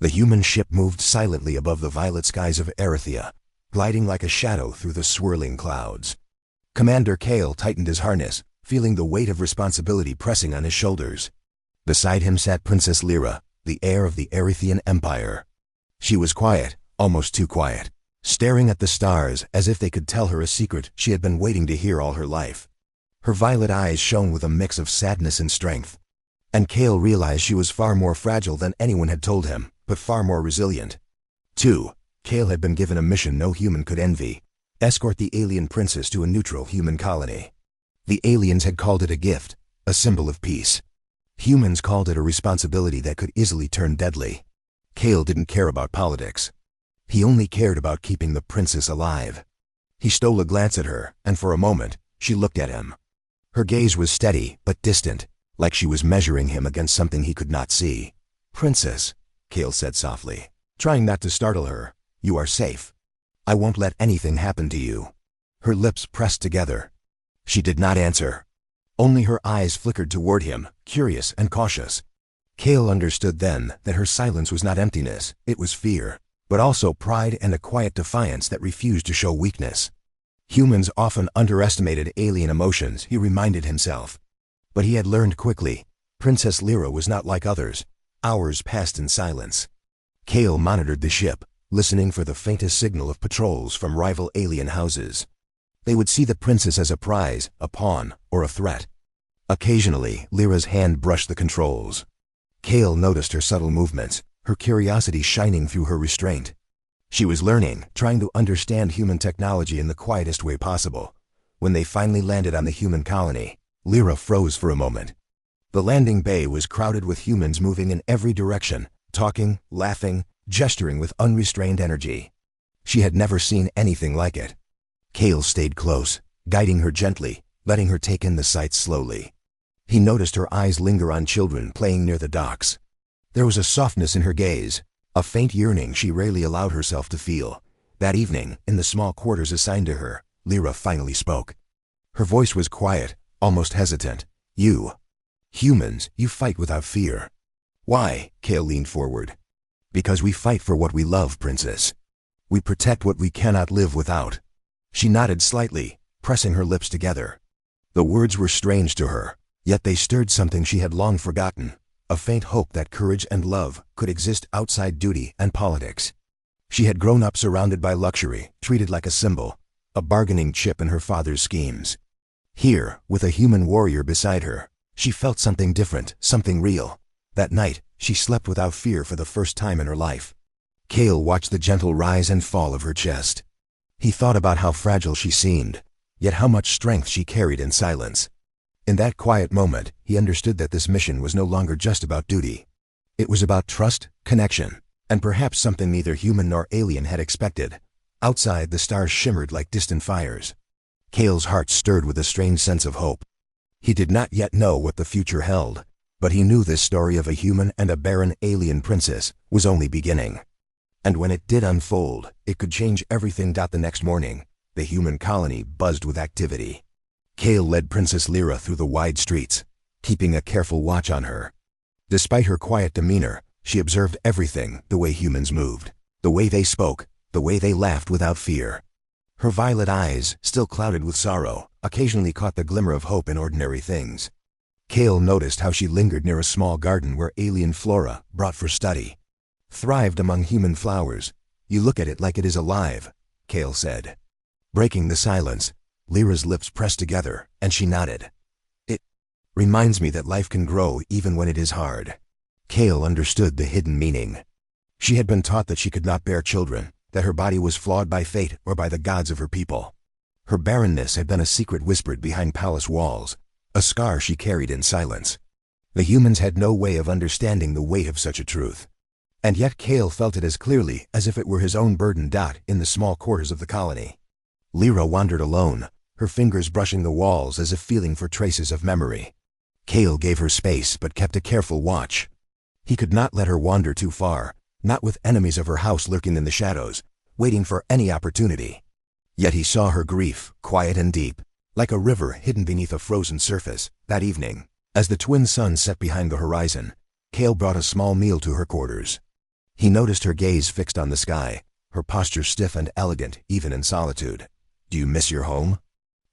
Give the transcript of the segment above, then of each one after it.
The human ship moved silently above the violet skies of Erythea, gliding like a shadow through the swirling clouds. Commander Kale tightened his harness, feeling the weight of responsibility pressing on his shoulders. Beside him sat Princess Lyra, the heir of the Erythean Empire. She was quiet, almost too quiet, staring at the stars as if they could tell her a secret she had been waiting to hear all her life. Her violet eyes shone with a mix of sadness and strength. And Kale realized she was far more fragile than anyone had told him, but far more resilient. 2. Kale had been given a mission no human could envy: escort the alien princess to a neutral human colony. The aliens had called it a gift, a symbol of peace. Humans called it a responsibility that could easily turn deadly. Kale didn't care about politics. He only cared about keeping the princess alive. He stole a glance at her, and for a moment, she looked at him. Her gaze was steady, but distant, like she was measuring him against something he could not see. "Princess," Kale said softly, trying not to startle her, "you are safe. I won't let anything happen to you." Her lips pressed together. She did not answer. Only her eyes flickered toward him, curious and cautious. Kale understood then that her silence was not emptiness, it was fear, but also pride and a quiet defiance that refused to show weakness. Humans often underestimated alien emotions, he reminded himself. But he had learned quickly. Princess Lyra was not like others. Hours passed in silence. Kale monitored the ship, listening for the faintest signal of patrols from rival alien houses. They would see the princess as a prize, a pawn, or a threat. Occasionally, Lyra's hand brushed the controls. Kale noticed her subtle movements, her curiosity shining through her restraint. She was learning, trying to understand human technology in the quietest way possible. When they finally landed on the human colony, Lyra froze for a moment. The landing bay was crowded with humans moving in every direction, talking, laughing, gesturing with unrestrained energy. She had never seen anything like it. Kale stayed close, guiding her gently, letting her take in the sights slowly. He noticed her eyes linger on children playing near the docks. There was a softness in her gaze, a faint yearning she rarely allowed herself to feel. That evening, in the small quarters assigned to her, Lyra finally spoke. Her voice was quiet, almost hesitant. "You. Humans, you fight without fear." "Why?" Kale leaned forward. "Because we fight for what we love, Princess. We protect what we cannot live without." She nodded slightly, pressing her lips together. The words were strange to her, yet they stirred something she had long forgotten. A faint hope that courage and love could exist outside duty and politics. She had grown up surrounded by luxury, treated like a symbol, a bargaining chip in her father's schemes. Here, with a human warrior beside her, she felt something different, something real. That night, she slept without fear for the first time in her life. Kale watched the gentle rise and fall of her chest. He thought about how fragile she seemed, yet how much strength she carried in silence. In that quiet moment, he understood that this mission was no longer just about duty. It was about trust, connection, and perhaps something neither human nor alien had expected. Outside, the stars shimmered like distant fires. Kale's heart stirred with a strange sense of hope. He did not yet know what the future held, but he knew this story of a human and a barren alien princess was only beginning. And when it did unfold, it could change everything. The next morning, the human colony buzzed with activity. Kale led Princess Lyra through the wide streets, keeping a careful watch on her. Despite her quiet demeanor, she observed everything: the way humans moved, the way they spoke, the way they laughed without fear. Her violet eyes, still clouded with sorrow, occasionally caught the glimmer of hope in ordinary things. Kale noticed how she lingered near a small garden where alien flora, brought for study, thrived among human flowers. "You look at it like it is alive," Kale said. Breaking the silence, Lyra's lips pressed together, and she nodded. "It reminds me that life can grow even when it is hard." Kale understood the hidden meaning. She had been taught that she could not bear children, that her body was flawed by fate or by the gods of her people. Her barrenness had been a secret whispered behind palace walls, a scar she carried in silence. The humans had no way of understanding the weight of such a truth. And yet Kale felt it as clearly as if it were his own burden. In the small quarters of the colony, Lyra wandered alone, her fingers brushing the walls as if feeling for traces of memory. Kale gave her space but kept a careful watch. He could not let her wander too far, not with enemies of her house lurking in the shadows, waiting for any opportunity. Yet he saw her grief, quiet and deep, like a river hidden beneath a frozen surface. That evening, as the twin suns set behind the horizon, Kale brought a small meal to her quarters. He noticed her gaze fixed on the sky, her posture stiff and elegant, even in solitude. "Do you miss your home?"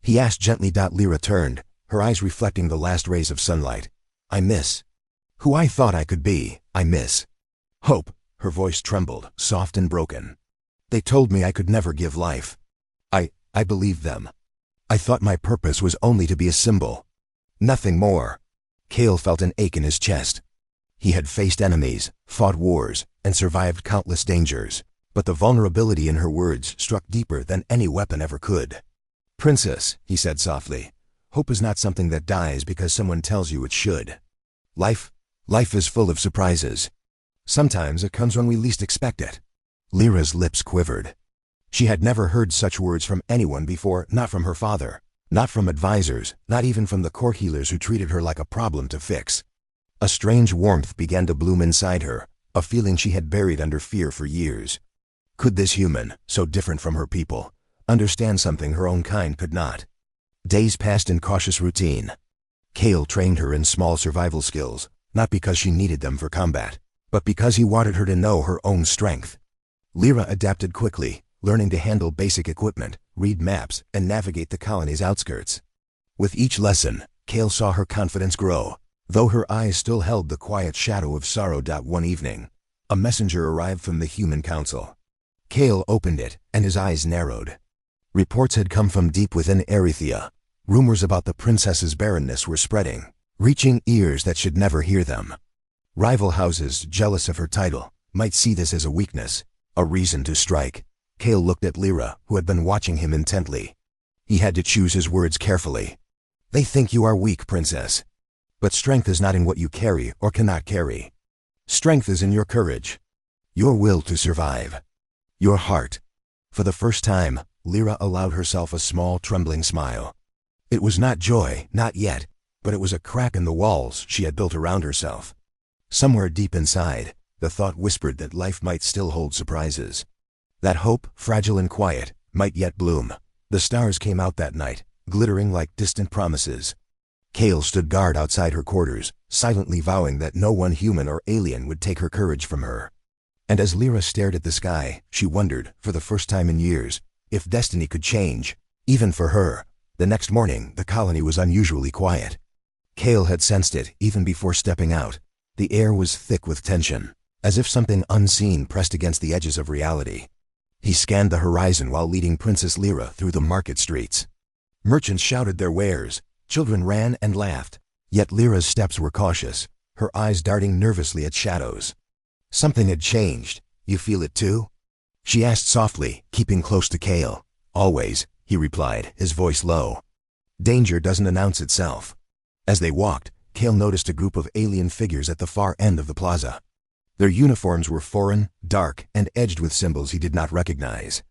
he asked gently. Lyra turned, her eyes reflecting the last rays of sunlight. "I miss who I thought I could be. I miss hope." Her voice trembled, soft and broken. "They told me I could never give life. I believed them. I thought my purpose was only to be a symbol. Nothing more." Cale felt an ache in his chest. He had faced enemies, fought wars, and survived countless dangers, but the vulnerability in her words struck deeper than any weapon ever could. "Princess," he said softly, "hope is not something that dies because someone tells you it should. Life is full of surprises. Sometimes it comes when we least expect it." Lyra's lips quivered. She had never heard such words from anyone before, not from her father, not from advisors, not even from the court healers who treated her like a problem to fix. A strange warmth began to bloom inside her, a feeling she had buried under fear for years. Could this human, so different from her people, understand something her own kind could not? Days passed in cautious routine. Cale trained her in small survival skills, not because she needed them for combat, but because he wanted her to know her own strength. Lyra adapted quickly, learning to handle basic equipment, read maps, and navigate the colony's outskirts. With each lesson, Cale saw her confidence grow, though her eyes still held the quiet shadow of sorrow. One evening, a messenger arrived from the Human Council. Cale opened it, and his eyes narrowed. Reports had come from deep within Erythea. Rumors about the princess's barrenness were spreading, reaching ears that should never hear them. Rival houses, jealous of her title, might see this as a weakness, a reason to strike. Cale looked at Lyra, who had been watching him intently. He had to choose his words carefully. "They think you are weak, princess. But strength is not in what you carry or cannot carry. Strength is in your courage, your will to survive, your heart." For the first time, Lyra allowed herself a small, trembling smile. It was not joy, not yet, but it was a crack in the walls she had built around herself. Somewhere deep inside, the thought whispered that life might still hold surprises. That hope, fragile and quiet, might yet bloom. The stars came out that night, glittering like distant promises. Cale stood guard outside her quarters, silently vowing that no one human or alien would take her courage from her. And as Lyra stared at the sky, she wondered, for the first time in years, if destiny could change, even for her. The next morning, the colony was unusually quiet. Cale had sensed it even before stepping out. The air was thick with tension, as if something unseen pressed against the edges of reality. He scanned the horizon while leading Princess Lyra through the market streets. Merchants shouted their wares, children ran and laughed, yet Lyra's steps were cautious, her eyes darting nervously at shadows. Something had changed. "You feel it too?" she asked softly, keeping close to Cale. "Always," he replied, his voice low. "Danger doesn't announce itself." As they walked, Cale noticed a group of alien figures at the far end of the plaza. Their uniforms were foreign, dark, and edged with symbols he did not recognize.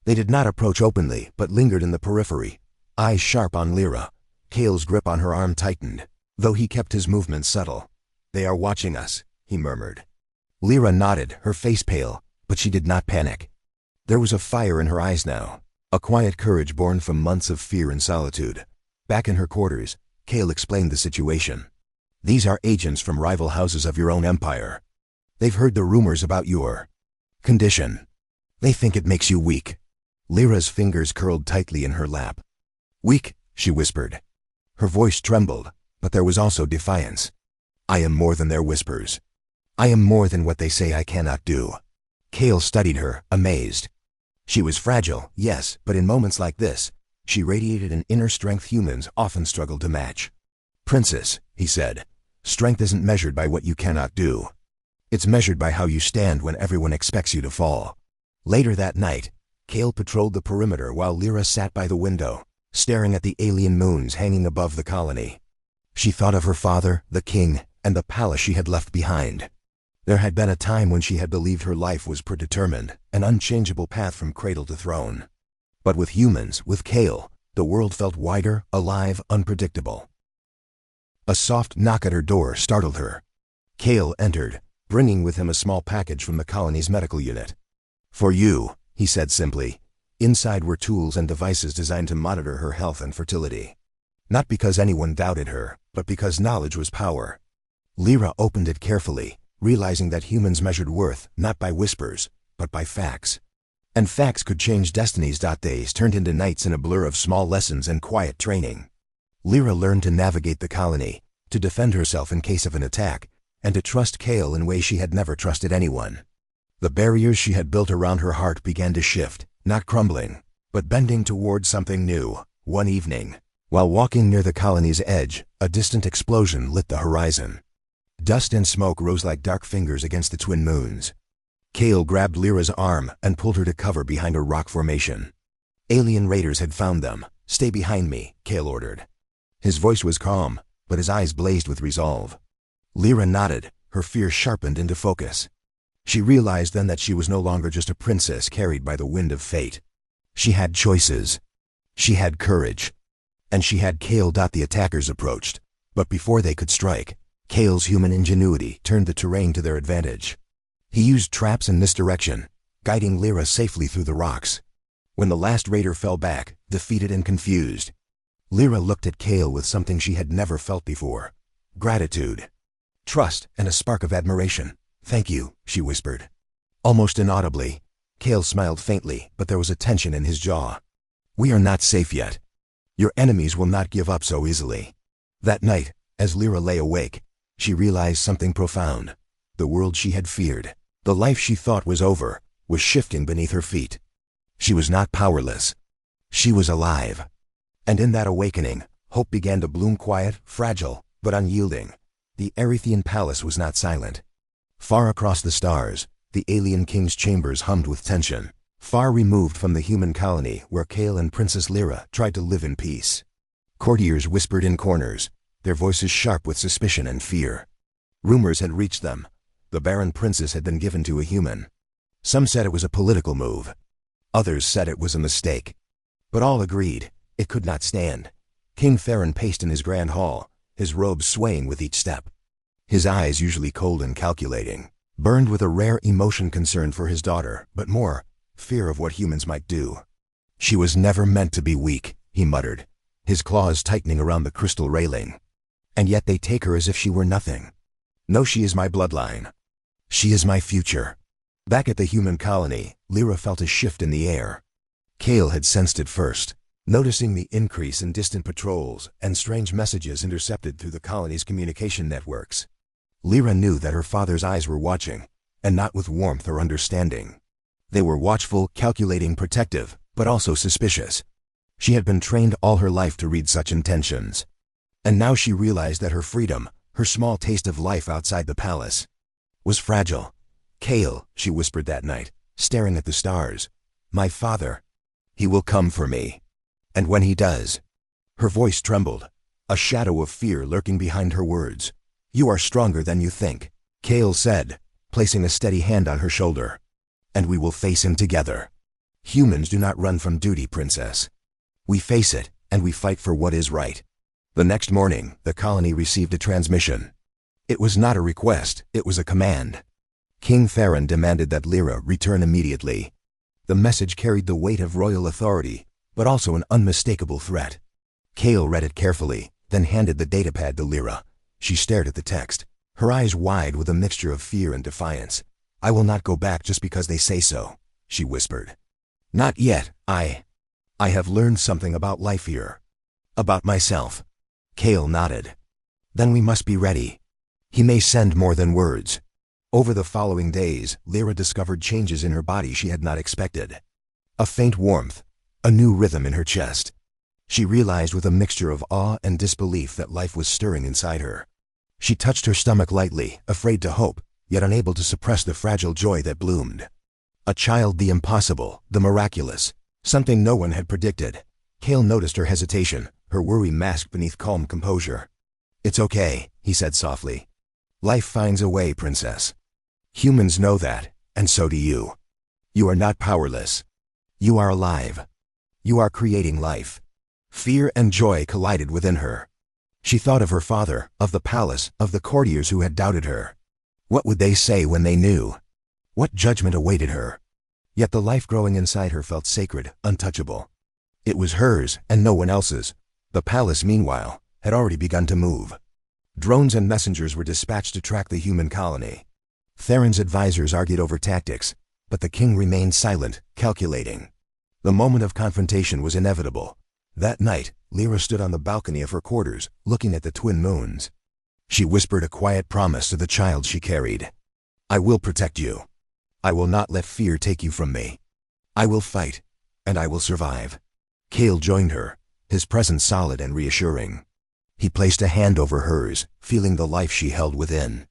They did not approach openly, but lingered in the periphery, eyes sharp on Lyra. Cale's grip on her arm tightened, though he kept his movements subtle. "They are watching us," he murmured. Lyra nodded, her face pale, but she did not panic. There was a fire in her eyes now, a quiet courage born from months of fear and solitude. Back in her quarters, Cale explained the situation. "These are agents from rival houses of your own empire. They've heard the rumors about your condition. They think it makes you weak." Lyra's fingers curled tightly in her lap. "Weak," she whispered. Her voice trembled, but there was also defiance. "I am more than their whispers. I am more than what they say I cannot do." Cale studied her, amazed. She was fragile, yes, but in moments like this, she radiated an inner strength humans often struggle to match. "Princess," he said, "strength isn't measured by what you cannot do. It's measured by how you stand when everyone expects you to fall." Later that night, Cale patrolled the perimeter while Lyra sat by the window, staring at the alien moons hanging above the colony. She thought of her father, the king, and the palace she had left behind. There had been a time when she had believed her life was predetermined, an unchangeable path from cradle to throne. But with humans, with Cale, the world felt wider, alive, unpredictable. A soft knock at her door startled her. Cale entered, bringing with him a small package from the colony's medical unit. "For you," he said simply. Inside were tools and devices designed to monitor her health and fertility. Not because anyone doubted her, but because knowledge was power. Lyra opened it carefully, realizing that humans measured worth not by whispers, but by facts. And facts could change destinies. Days turned into nights in a blur of small lessons and quiet training. Lyra learned to navigate the colony, to defend herself in case of an attack, and to trust Kale in ways she had never trusted anyone. The barriers she had built around her heart began to shift, not crumbling, but bending toward something new. One evening, while walking near the colony's edge, a distant explosion lit the horizon. Dust and smoke rose like dark fingers against the twin moons. Kale grabbed Lyra's arm and pulled her to cover behind a rock formation. Alien raiders had found them. "Stay behind me," Kale ordered. His voice was calm, but his eyes blazed with resolve. Lyra nodded, her fear sharpened into focus. She realized then that she was no longer just a princess carried by the wind of fate. She had choices. She had courage. And she had Kale. The attackers approached, but before they could strike, Kale's human ingenuity turned the terrain to their advantage. He used traps and misdirection, guiding Lyra safely through the rocks. When the last raider fell back, defeated and confused, Lyra looked at Kale with something she had never felt before: gratitude, trust, and a spark of admiration. "Thank you," she whispered. Almost inaudibly, Kale smiled faintly, but there was a tension in his jaw. "We are not safe yet. Your enemies will not give up so easily." That night, as Lyra lay awake, she realized something profound. The world she had feared, the life she thought was over, was shifting beneath her feet. She was not powerless. She was alive. And in that awakening, hope began to bloom, quiet, fragile, but unyielding. The Erethian palace was not silent. Far across the stars, the alien king's chambers hummed with tension, far removed from the human colony where Kale and Princess Lyra tried to live in peace. Courtiers whispered in corners, their voices sharp with suspicion and fear. Rumors had reached them. The Barren princess had been given to a human. Some said it was a political move. Others said it was a mistake. But all agreed, it could not stand. King Theron paced in his grand hall, his robes swaying with each step. His eyes, usually cold and calculating, burned with a rare emotion, concern for his daughter, but more, fear of what humans might do. "She was never meant to be weak," he muttered, his claws tightening around the crystal railing. "And yet they take her as if she were nothing. No, she is my bloodline. She is my future." Back at the human colony, Lyra felt a shift in the air. Kale had sensed it first, noticing the increase in distant patrols and strange messages intercepted through the colony's communication networks. Lyra knew that her father's eyes were watching, and not with warmth or understanding. They were watchful, calculating, protective, but also suspicious. She had been trained all her life to read such intentions. And now she realized that her freedom, her small taste of life outside the palace, was fragile. "Kale," she whispered that night, staring at the stars, "my father, he will come for me. And when he does—" Her voice trembled, a shadow of fear lurking behind her words. "You are stronger than you think," Kale said, placing a steady hand on her shoulder. "And we will face him together. Humans do not run from duty, princess. We face it, and we fight for what is right." The next morning, the colony received a transmission. It was not a request, it was a command. King Theron demanded that Lyra return immediately. The message carried the weight of royal authority, but also an unmistakable threat. Kale read it carefully, then handed the datapad to Lyra. She stared at the text, her eyes wide with a mixture of fear and defiance. "I will not go back just because they say so," she whispered. "Not yet. I have learned something about life here. About myself." Kale nodded. "Then we must be ready. He may send more than words." Over the following days, Lyra discovered changes in her body she had not expected. A faint warmth, a new rhythm in her chest. She realized with a mixture of awe and disbelief that life was stirring inside her. She touched her stomach lightly, afraid to hope, yet unable to suppress the fragile joy that bloomed. A child, the impossible, the miraculous, something no one had predicted. Kale noticed her hesitation, her worry masked beneath calm composure. "It's okay," he said softly. "Life finds a way, princess. Humans know that, and so do you. You are not powerless. You are alive. You are creating life." Fear and joy collided within her. She thought of her father, of the palace, of the courtiers who had doubted her. What would they say when they knew? What judgment awaited her? Yet the life growing inside her felt sacred, untouchable. It was hers and no one else's. The palace, meanwhile, had already begun to move. Drones and messengers were dispatched to track the human colony. Theron's advisors argued over tactics, but the king remained silent, calculating. The moment of confrontation was inevitable. That night, Lyra stood on the balcony of her quarters, looking at the twin moons. She whispered a quiet promise to the child she carried. "I will protect you. I will not let fear take you from me. I will fight, and I will survive." Kale joined her, his presence solid and reassuring. He placed a hand over hers, feeling the life she held within.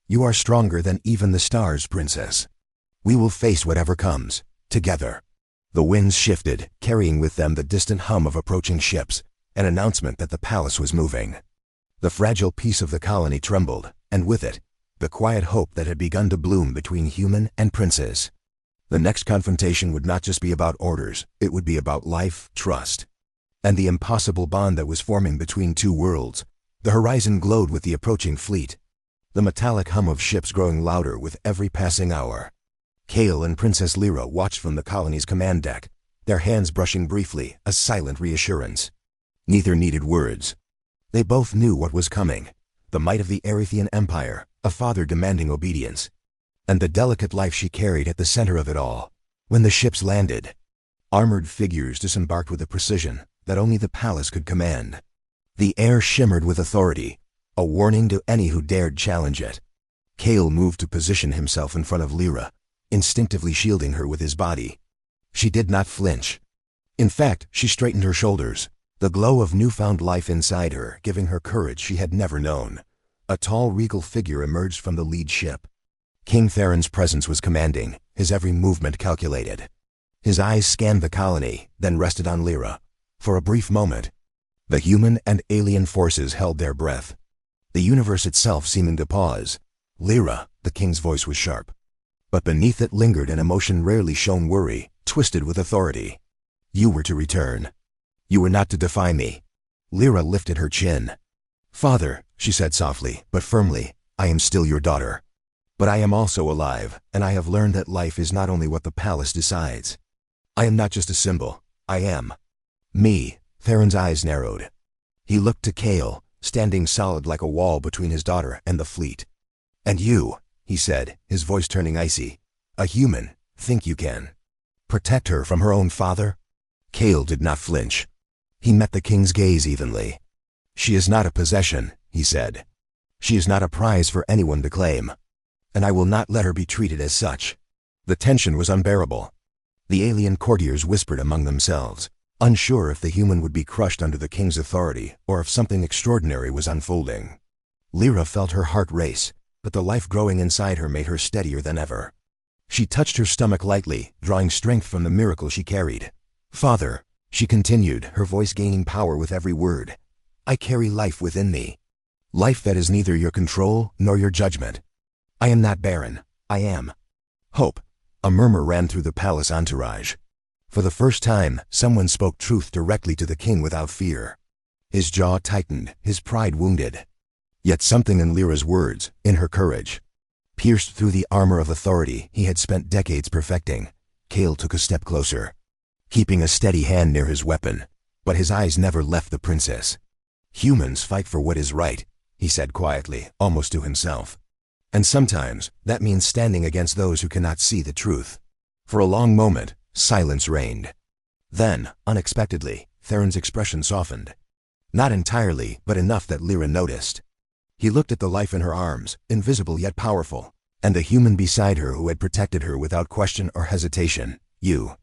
"You are stronger than even the stars, princess. We will face whatever comes, together." The winds shifted, carrying with them the distant hum of approaching ships, an announcement that the palace was moving. The fragile peace of the colony trembled, and with it, the quiet hope that had begun to bloom between human and princess. The next confrontation would not just be about orders, it would be about life, trust, and the impossible bond that was forming between two worlds. The horizon glowed with the approaching fleet, the metallic hum of ships growing louder with every passing hour. Kale and Princess Lyra watched from the colony's command deck, their hands brushing briefly, a silent reassurance. Neither needed words. They both knew what was coming, the might of the Erythian Empire, a father demanding obedience, and the delicate life she carried at the center of it all. When the ships landed, armored figures disembarked with a precision that only the palace could command. The air shimmered with authority, a warning to any who dared challenge it. Kale moved to position himself in front of Lyra, instinctively shielding her with his body. She did not flinch. In fact, she straightened her shoulders, the glow of newfound life inside her giving her courage she had never known. A tall, regal figure emerged from the lead ship. King Theron's presence was commanding, his every movement calculated. His eyes scanned the colony, then rested on Lyra. For a brief moment, the human and alien forces held their breath, the universe itself seeming to pause. "Lyra," the king's voice was sharp, but beneath it lingered an emotion rarely shown, worry, twisted with authority. "You were to return. You were not to defy me." Lyra lifted her chin. "Father," she said softly, but firmly, "I am still your daughter. But I am also alive, and I have learned that life is not only what the palace decides. I am not just a symbol. I am me." Theron's eyes narrowed. He looked to Kale, standing solid like a wall between his daughter and the fleet. "And you," he said, his voice turning icy, "a human, think you can protect her from her own father?" Kale did not flinch. He met the king's gaze evenly. "She is not a possession," he said. "She is not a prize for anyone to claim. And I will not let her be treated as such." The tension was unbearable. The alien courtiers whispered among themselves, unsure if the human would be crushed under the king's authority or if something extraordinary was unfolding. Lyra felt her heart race, but the life growing inside her made her steadier than ever. She touched her stomach lightly, drawing strength from the miracle she carried. "Father," she continued, her voice gaining power with every word, "I carry life within me. Life that is neither your control nor your judgment. I am not barren. I am hope." A murmur ran through the palace entourage. For the first time, someone spoke truth directly to the king without fear. His jaw tightened, his pride wounded. Yet something in Lyra's words, in her courage, pierced through the armor of authority he had spent decades perfecting. Kale took a step closer, keeping a steady hand near his weapon, but his eyes never left the princess. "Humans fight for what is right," he said quietly, almost to himself. "And sometimes that means standing against those who cannot see the truth." For a long moment, silence reigned. Then, unexpectedly, Theron's expression softened. Not entirely, but enough that Lyra noticed. He looked at the life in her arms, invisible yet powerful, and the human beside her who had protected her without question or hesitation. "You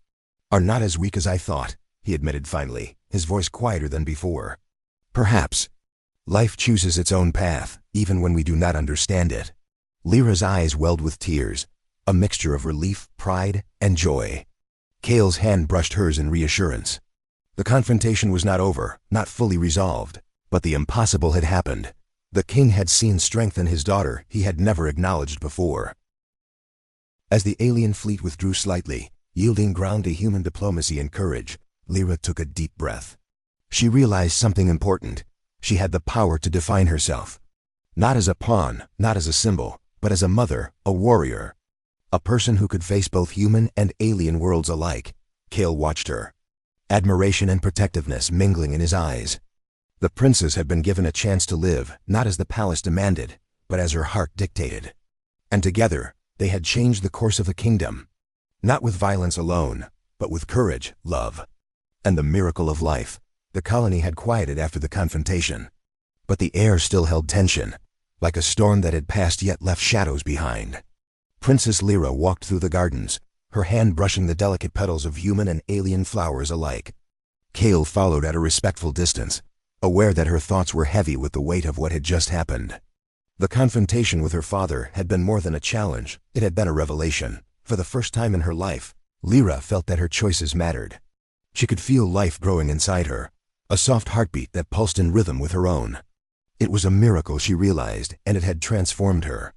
are not as weak as I thought," he admitted finally, his voice quieter than before. "Perhaps life chooses its own path, even when we do not understand it." Lyra's eyes welled with tears, a mixture of relief, pride, and joy. Kale's hand brushed hers in reassurance. The confrontation was not over, not fully resolved, but the impossible had happened. The king had seen strength in his daughter he had never acknowledged before. As the alien fleet withdrew slightly, yielding ground to human diplomacy and courage, Lyra took a deep breath. She realized something important. She had the power to define herself. Not as a pawn, not as a symbol, but as a mother, a warrior. A person who could face both human and alien worlds alike. Kale watched her, admiration and protectiveness mingling in his eyes. The princess had been given a chance to live, not as the palace demanded, but as her heart dictated. And together, they had changed the course of the kingdom. Not with violence alone, but with courage, love, and the miracle of life. The colony had quieted after the confrontation. But the air still held tension, like a storm that had passed yet left shadows behind. Princess Lyra walked through the gardens, her hand brushing the delicate petals of human and alien flowers alike. Kale followed at a respectful distance, aware that her thoughts were heavy with the weight of what had just happened. The confrontation with her father had been more than a challenge, it had been a revelation. For the first time in her life, Lyra felt that her choices mattered. She could feel life growing inside her, a soft heartbeat that pulsed in rhythm with her own. It was a miracle, she realized, and it had transformed her.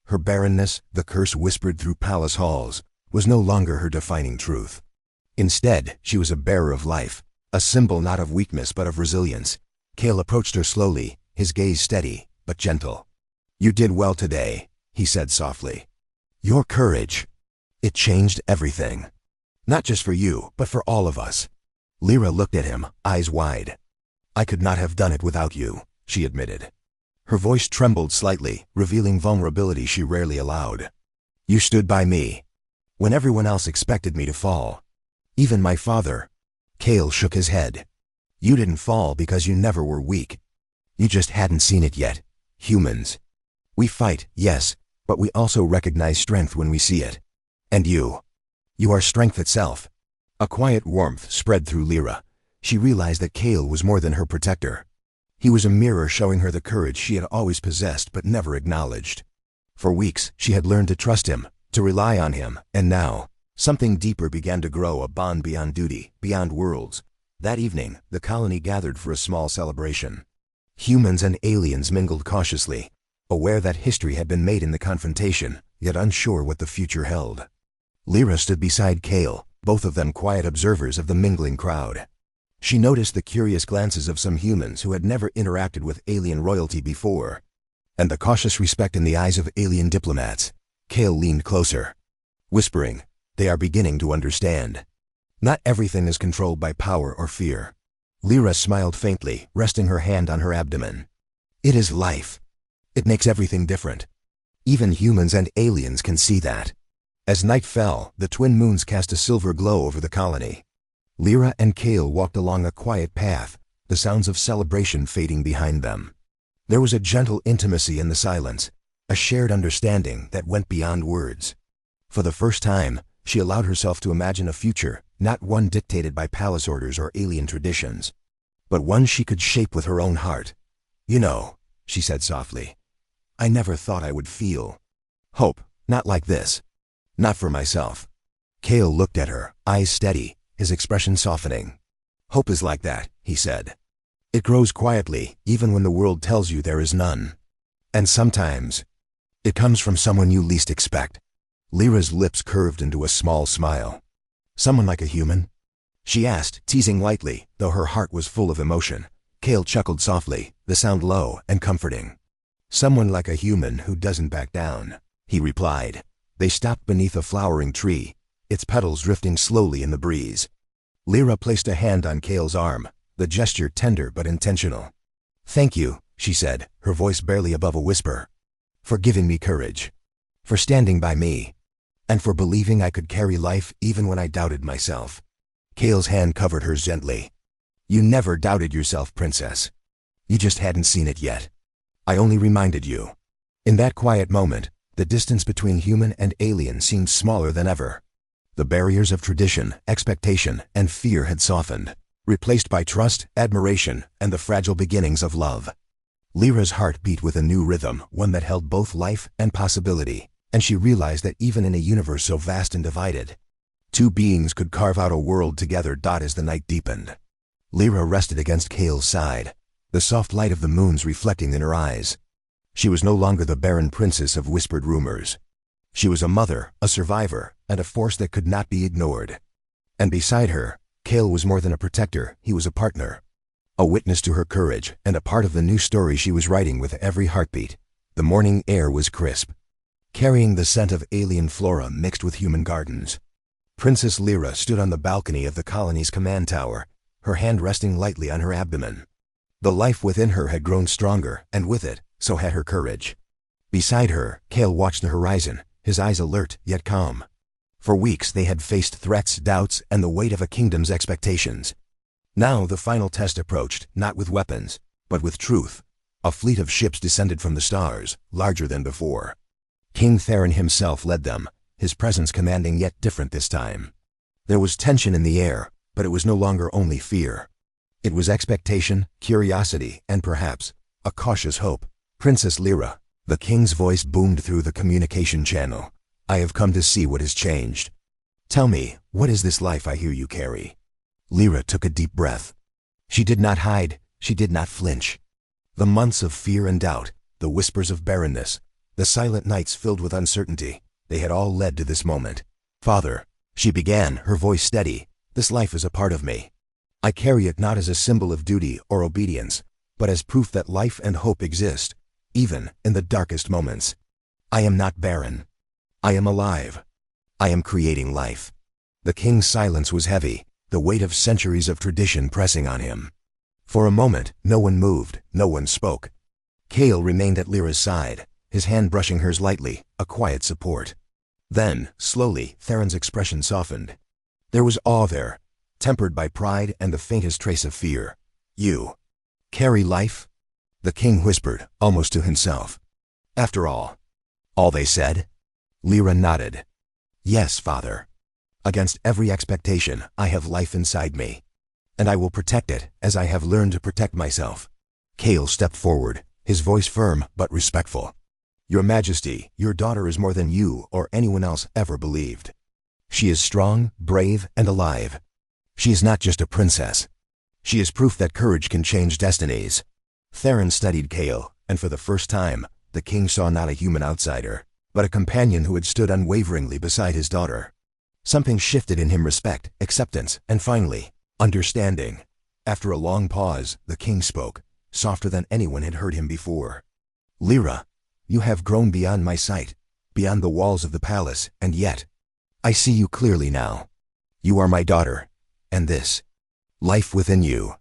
Her barrenness, the curse whispered through palace halls, was no longer her defining truth. Instead, she was a bearer of life, a symbol not of weakness but of resilience. Kale approached her slowly, his gaze steady, but gentle. "You did well today," he said softly. "Your courage. It changed everything. Not just for you, but for all of us." Lyra looked at him, eyes wide. "I could not have done it without you," she admitted. Her voice trembled slightly, revealing vulnerability she rarely allowed. "You stood by me when everyone else expected me to fall. Even my father." Kale shook his head. "You didn't fall because you never were weak. You just hadn't seen it yet. Humans. We fight, yes, but we also recognize strength when we see it. And you are strength itself." A quiet warmth spread through Lyra. She realized that Kale was more than her protector. He was a mirror showing her the courage she had always possessed but never acknowledged. For weeks, she had learned to trust him, to rely on him, and now, something deeper began to grow, a bond beyond duty, beyond worlds. That evening, the colony gathered for a small celebration. Humans and aliens mingled cautiously, aware that history had been made in the confrontation, yet unsure what the future held. Lyra stood beside Kale, both of them quiet observers of the mingling crowd. She noticed the curious glances of some humans who had never interacted with alien royalty before, and the cautious respect in the eyes of alien diplomats. Kale leaned closer, whispering, "They are beginning to understand. Not everything is controlled by power or fear." Lyra smiled faintly, resting her hand on her abdomen. "It is life. It makes everything different. Even humans and aliens can see that." As night fell, the twin moons cast a silver glow over the colony. Lyra and Kale walked along a quiet path, the sounds of celebration fading behind them. There was a gentle intimacy in the silence, a shared understanding that went beyond words. For the first time, she allowed herself to imagine a future, not one dictated by palace orders or alien traditions, but one she could shape with her own heart. "You know," she said softly, "I never thought I would feel hope, not like this. Not for myself." Kale looked at her, eyes steady, his expression softening. "Hope is like that," he said. "It grows quietly, even when the world tells you there is none. And sometimes, it comes from someone you least expect." Lyra's lips curved into a small smile. "Someone like a human?" she asked, teasing lightly, though her heart was full of emotion. Kale chuckled softly, the sound low and comforting. "Someone like a human who doesn't back down," he replied. They stopped beneath a flowering tree, its petals drifting slowly in the breeze. Lyra placed a hand on Kale's arm, the gesture tender but intentional. "Thank you," she said, her voice barely above a whisper, "for giving me courage, for standing by me, and for believing I could carry life even when I doubted myself." Kale's hand covered hers gently. "You never doubted yourself, Princess. You just hadn't seen it yet. I only reminded you." In that quiet moment, the distance between human and alien seemed smaller than ever. The barriers of tradition, expectation, and fear had softened, replaced by trust, admiration, and the fragile beginnings of love. Lyra's heart beat with a new rhythm, one that held both life and possibility, and she realized that even in a universe so vast and divided, two beings could carve out a world together. As the night deepened, Lyra rested against Kale's side, the soft light of the moons reflecting in her eyes. She was no longer the barren princess of whispered rumors. She was a mother, a survivor, and a force that could not be ignored. And beside her, Kale was more than a protector, he was a partner. A witness to her courage, and a part of the new story she was writing with every heartbeat. The morning air was crisp, carrying the scent of alien flora mixed with human gardens. Princess Lyra stood on the balcony of the colony's command tower, her hand resting lightly on her abdomen. The life within her had grown stronger, and with it, so had her courage. Beside her, Kale watched the horizon, his eyes alert yet calm. For weeks they had faced threats, doubts, and the weight of a kingdom's expectations. Now the final test approached, not with weapons, but with truth. A fleet of ships descended from the stars, larger than before. King Theron himself led them, his presence commanding yet different this time. There was tension in the air, but it was no longer only fear. It was expectation, curiosity, and perhaps a cautious hope. "Princess Lyra," the king's voice boomed through the communication channel. "I have come to see what has changed. Tell me, what is this life I hear you carry?" Lyra took a deep breath. She did not hide, she did not flinch. The months of fear and doubt, the whispers of barrenness, the silent nights filled with uncertainty, they had all led to this moment. "Father," she began, her voice steady, "this life is a part of me. I carry it not as a symbol of duty or obedience, but as proof that life and hope exist, even in the darkest moments. I am not barren. I am alive. I am creating life." The king's silence was heavy, the weight of centuries of tradition pressing on him. For a moment, no one moved, no one spoke. Kale remained at Lyra's side, his hand brushing hers lightly, a quiet support. Then, slowly, Theron's expression softened. There was awe there, tempered by pride and the faintest trace of fear. "You carry life?" the king whispered, almost to himself. "After all they said?" Lyra nodded. "Yes, father. Against every expectation, I have life inside me. And I will protect it, as I have learned to protect myself." Kale stepped forward, his voice firm but respectful. "Your Majesty, your daughter is more than you or anyone else ever believed. She is strong, brave, and alive. She is not just a princess. She is proof that courage can change destinies." Theron studied Kale, and for the first time, the king saw not a human outsider, but a companion who had stood unwaveringly beside his daughter. Something shifted in him: respect, acceptance, and finally, understanding. After a long pause, the king spoke, softer than anyone had heard him before. "Lyra, you have grown beyond my sight, beyond the walls of the palace, and yet, I see you clearly now. You are my daughter, and this life within you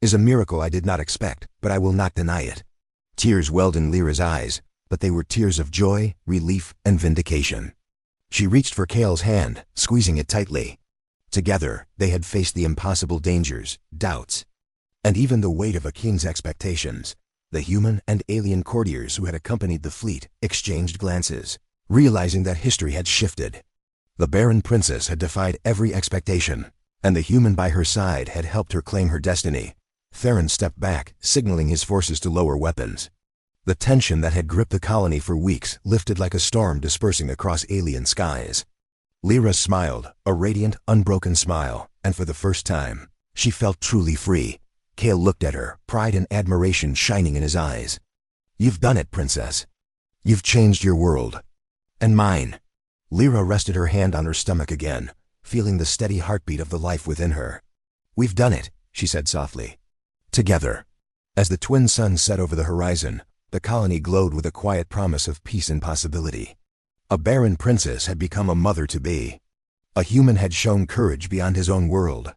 is a miracle I did not expect, but I will not deny it." Tears welled in Lyra's eyes, but they were tears of joy, relief, and vindication. She reached for Kale's hand, squeezing it tightly. Together, they had faced the impossible dangers, doubts, and even the weight of a king's expectations. The human and alien courtiers who had accompanied the fleet exchanged glances, realizing that history had shifted. The Barren princess had defied every expectation, and the human by her side had helped her claim her destiny. Theron stepped back, signaling his forces to lower weapons. The tension that had gripped the colony for weeks lifted like a storm dispersing across alien skies. Lyra smiled, a radiant, unbroken smile, and for the first time, she felt truly free. Kale looked at her, pride and admiration shining in his eyes. "You've done it, princess. You've changed your world. And mine." Lyra rested her hand on her stomach again, feeling the steady heartbeat of the life within her. "We've done it," she said softly. "Together." As the twin suns set over the horizon, the colony glowed with a quiet promise of peace and possibility. A barren princess had become a mother-to-be. A human had shown courage beyond his own world.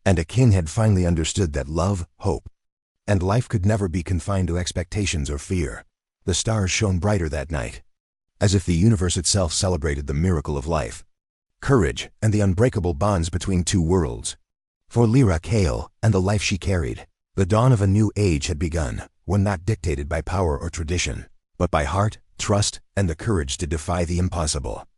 And a king had finally understood that love, hope, and life could never be confined to expectations or fear. The stars shone brighter that night, as if the universe itself celebrated the miracle of life, courage, and the unbreakable bonds between two worlds. For Lyra Kale and the life she carried, the dawn of a new age had begun, one not dictated by power or tradition, but by heart, trust, and the courage to defy the impossible.